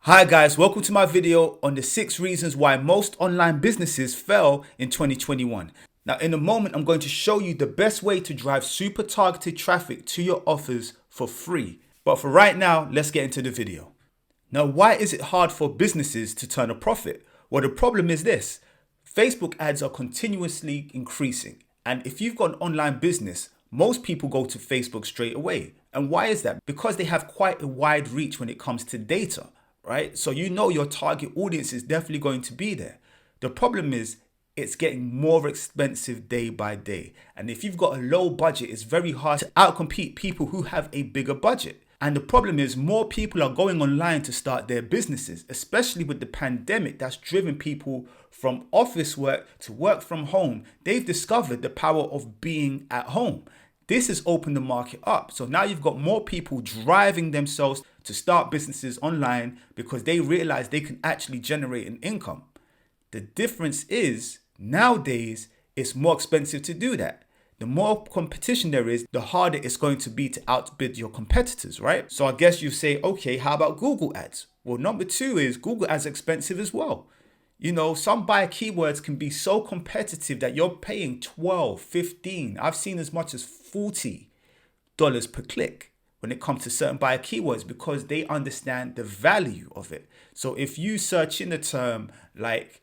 Hi guys, welcome to my video on the 6 reasons why most online businesses fell in 2021. Now in a moment, I'm going to show you the best way to drive super targeted traffic to your offers for free. But for right now, let's get into the video. Now, why is it hard for businesses to turn a profit? Well, the problem is this. Facebook ads are continuously increasing. And if you've got an online business, most people go to Facebook straight away. And why is that? Because they have quite a wide reach when it comes to data, right? So you know your target audience is definitely going to be there. The problem is it's getting more expensive day by day. And if you've got a low budget, it's very hard to outcompete people who have a bigger budget. And the problem is more people are going online to start their businesses, especially with the pandemic that's driven people from office work to work from home. They've discovered the power of being at home. This has opened the market up. So now you've got more people driving themselves to start businesses online because they realize they can actually generate an income. The difference is nowadays it's more expensive to do that. The more competition there is, the harder it's going to be to outbid your competitors, right? So I guess you say, okay, how about Google ads? Well, number two is Google ads are expensive as well. You know, some buyer keywords can be so competitive that you're paying 12, 15. I've seen as much as $40 per click when it comes to certain buyer keywords because they understand the value of it. So if you search in the term like,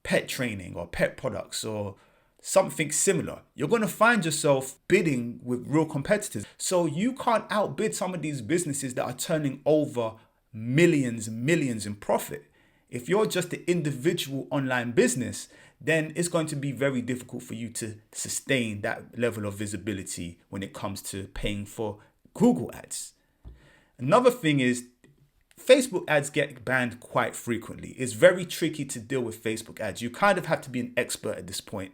pet training or pet products or something similar, you're going to find yourself bidding with real competitors. So you can't outbid some of these businesses that are turning over millions in profit. If you're just an individual online business, then it's going to be very difficult for you to sustain that level of visibility when it comes to paying for Google ads. Another thing is Facebook ads get banned quite frequently. It's very tricky to deal with Facebook ads. You kind of have to be an expert at this point.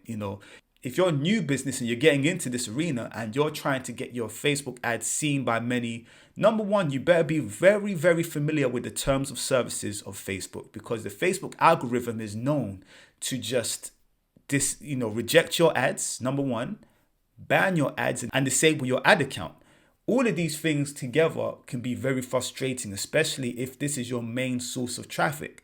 If you're a new business and you're getting into this arena and you're trying to get your Facebook ads seen by many, number one, you better be very familiar with the terms of services of Facebook, because the Facebook algorithm is known to just reject your ads, number one, ban your ads and disable your ad account. All of these things together can be very frustrating, especially if this is your main source of traffic.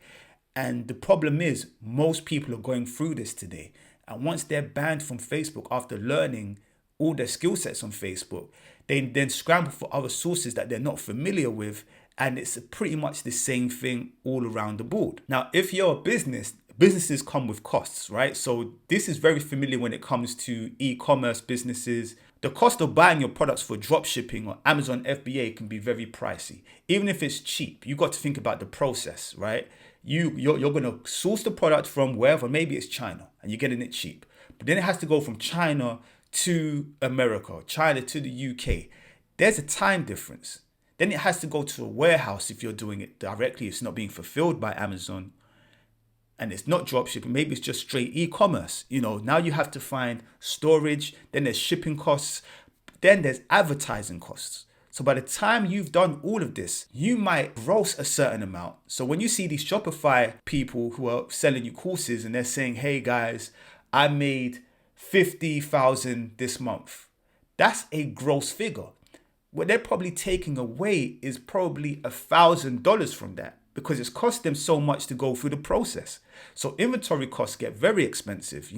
And the problem is most people are going through this today. And once they're banned from Facebook after learning all their skill sets on Facebook, they then scramble for other sources that they're not familiar with. And it's pretty much the same thing all around the board. Now, if you're a business, businesses come with costs, right? So this is very familiar when it comes to e-commerce businesses. The cost of buying your products for drop shipping or Amazon FBA can be very pricey. Even if it's cheap, you got to think about the process, right? You're going to source the product from wherever, maybe it's China, and you're getting it cheap. But then it has to go from China to America, China to the UK. There's a time difference. Then it has to go to a warehouse if you're doing it directly. It's not being fulfilled by Amazon. And it's not drop shipping, maybe it's just straight e-commerce. Now you have to find storage, then there's shipping costs, then there's advertising costs. So by the time you've done all of this, you might gross a certain amount. So when you see these Shopify people who are selling you courses and they're saying, hey guys, I made 50,000 this month. That's a gross figure. What they're probably taking away is probably $1,000 from that, because it's cost them so much to go through the process. So inventory costs get very expensive.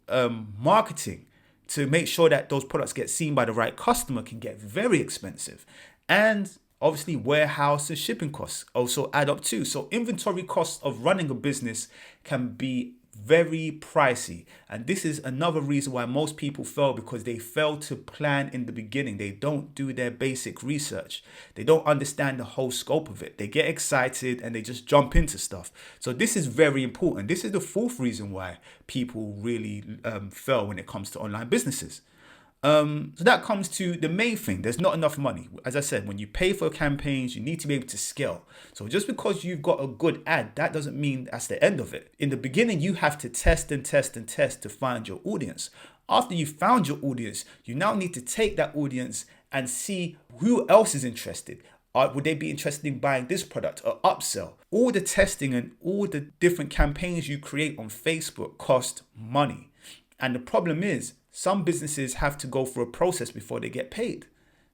Marketing to make sure that those products get seen by the right customer can get very expensive. And obviously warehouse and shipping costs also add up too. So inventory costs of running a business can be very pricey. And this is another reason why most people fail, because they fail to plan in the beginning. They don't do their basic research. They don't understand the whole scope of it. They get excited and they just jump into stuff. So this is very important. This is the fourth reason why people really fail when it comes to online businesses. So that comes to the main thing. There's not enough money. As I said, when you pay for campaigns, you need to be able to scale. So just because you've got a good ad, that doesn't mean that's the end of it. In the beginning, you have to test to find your audience. After you found your audience, you now need to take that audience and see who else is interested. Would they be interested in buying this product or upsell? All the testing and all the different campaigns you create on Facebook cost money. And the problem is, some businesses have to go through a process before they get paid.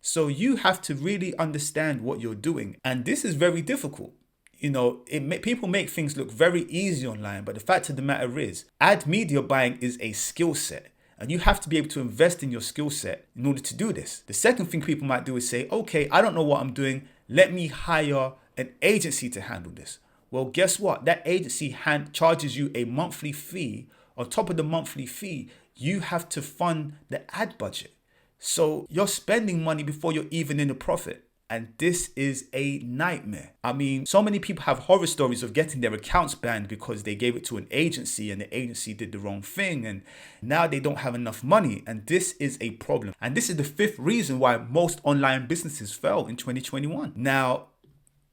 So you have to really understand what you're doing. And this is very difficult. People make things look very easy online, but the fact of the matter is, ad media buying is a skill set. And you have to be able to invest in your skill set in order to do this. The second thing people might do is say, okay, I don't know what I'm doing. Let me hire an agency to handle this. Well, guess what? That agency charges you a monthly fee. On top of the monthly fee, you have to fund the ad budget. So you're spending money before you're even in a profit. And this is a nightmare. I mean, so many people have horror stories of getting their accounts banned because they gave it to an agency and the agency did the wrong thing. And now they don't have enough money. And this is a problem. And this is the fifth reason why most online businesses fell in 2021. Now,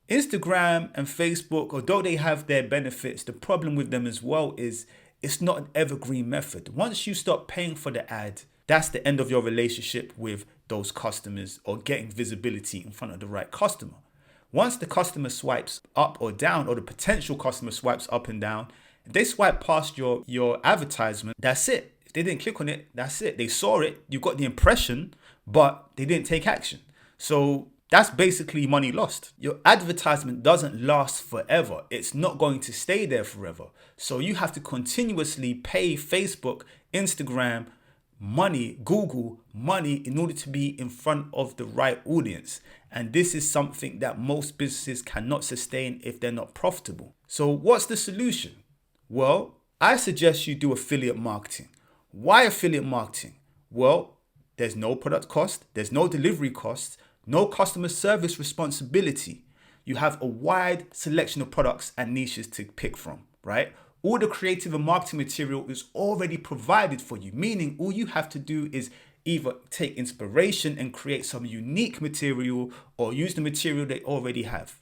Instagram and Facebook, although they have their benefits, the problem with them as well is it's not an evergreen method. Once you stop paying for the ad, that's the end of your relationship with those customers or getting visibility in front of the right customer. Once the customer swipes up or down, or the potential customer swipes up and down, if they swipe past your advertisement, that's it. If they didn't click on it, that's it. They saw it, you got the impression, but they didn't take action. So that's basically money lost. Your advertisement doesn't last forever. It's not going to stay there forever. So you have to continuously pay Facebook, Instagram, money, Google money in order to be in front of the right audience. And this is something that most businesses cannot sustain if they're not profitable. So what's the solution? Well, I suggest you do affiliate marketing. Why affiliate marketing? Well, there's no product cost, there's no delivery costs, no customer service responsibility. You have a wide selection of products and niches to pick from, right? All the creative and marketing material is already provided for you, meaning all you have to do is either take inspiration and create some unique material or use the material they already have.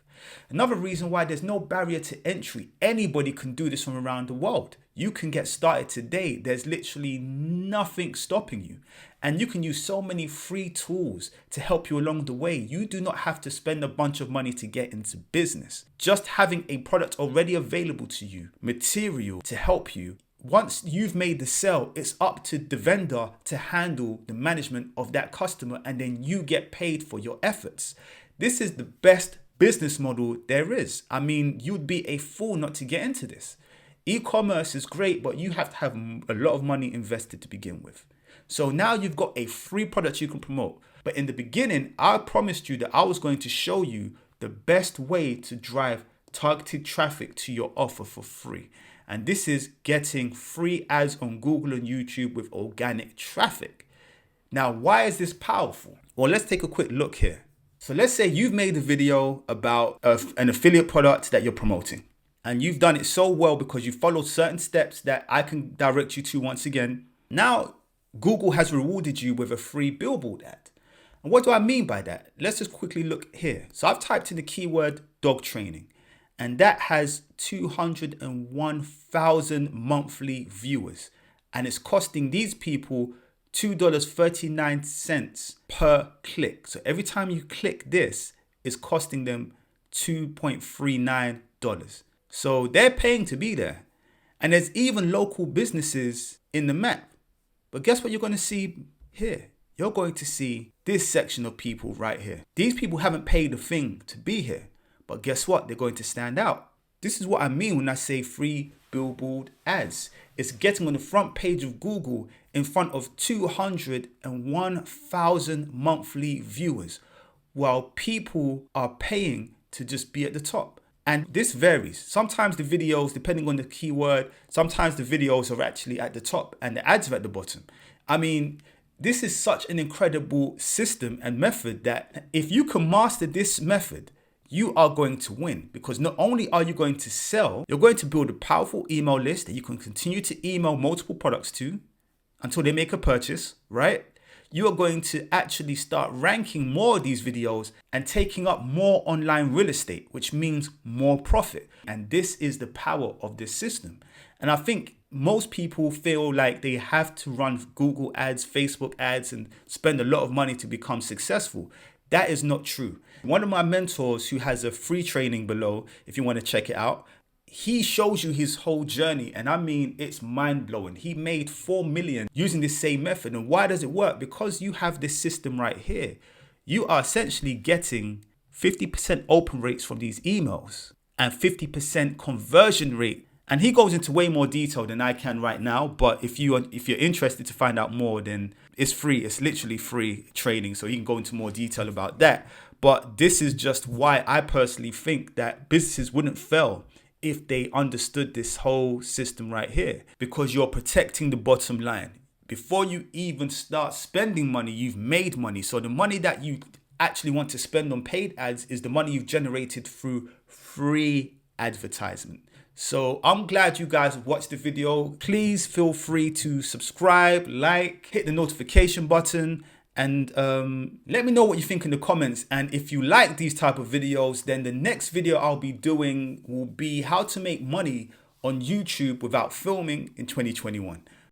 Another reason why there's no barrier to entry. Anybody can do this from around the world. You can get started today. There's literally nothing stopping you. And you can use so many free tools to help you along the way. You do not have to spend a bunch of money to get into business. Just having a product already available to you, material to help you. Once you've made the sale, it's up to the vendor to handle the management of that customer, and then you get paid for your efforts. This is the best business model there is. I mean, you'd be a fool not to get into this. E-commerce is great, but you have to have a lot of money invested to begin with. So now you've got a free product you can promote. But in the beginning, I promised you that I was going to show you the best way to drive targeted traffic to your offer for free. And this is getting free ads on Google and YouTube with organic traffic. Now, why is this powerful? Well, let's take a quick look here. So let's say you've made a video about an affiliate product that you're promoting. And you've done it so well because you followed certain steps that I can direct you to once again. Now, Google has rewarded you with a free billboard ad. And what do I mean by that? Let's just quickly look here. So I've typed in the keyword dog training, and that has 201,000 monthly viewers. And it's costing these people $2.39 per click. So every time you click this, it's costing them $2.39. So they're paying to be there. And there's even local businesses in the map. But guess what you're going to see here? You're going to see this section of people right here. These people haven't paid a thing to be here. But guess what? They're going to stand out. This is what I mean when I say free billboard ads. It's getting on the front page of Google in front of 201,000 monthly viewers, while people are paying to just be at the top. And this varies. Sometimes the videos, depending on the keyword, sometimes the videos are actually at the top and the ads are at the bottom. I mean, this is such an incredible system and method that if you can master this method, you are going to win, because not only are you going to sell, you're going to build a powerful email list that you can continue to email multiple products to until they make a purchase, right? You are going to actually start ranking more of these videos and taking up more online real estate, which means more profit. And this is the power of this system. And I think most people feel like they have to run Google ads, Facebook ads, and spend a lot of money to become successful. That is not true. One of my mentors who has a free training below, if you want to check it out, he shows you his whole journey. And I mean, it's mind blowing. He made 4 million using the same method. And why does it work? Because you have this system right here. you are essentially getting 50% open rates from these emails and 50% conversion rate. And he goes into way more detail than I can right now. But if you're interested to find out more, then it's free. It's literally free training. So you can go into more detail about that. But this is just why I personally think that businesses wouldn't fail if they understood this whole system right here, because you're protecting the bottom line. Before you even start spending money, you've made money. So the money that you actually want to spend on paid ads is the money you've generated through free advertisement. So I'm glad you guys have watched the video. Please feel free to subscribe, like, hit the notification button, and let me know what you think in the comments. And if you like these type of videos, then the next video I'll be doing will be how to make money on YouTube without filming in 2021.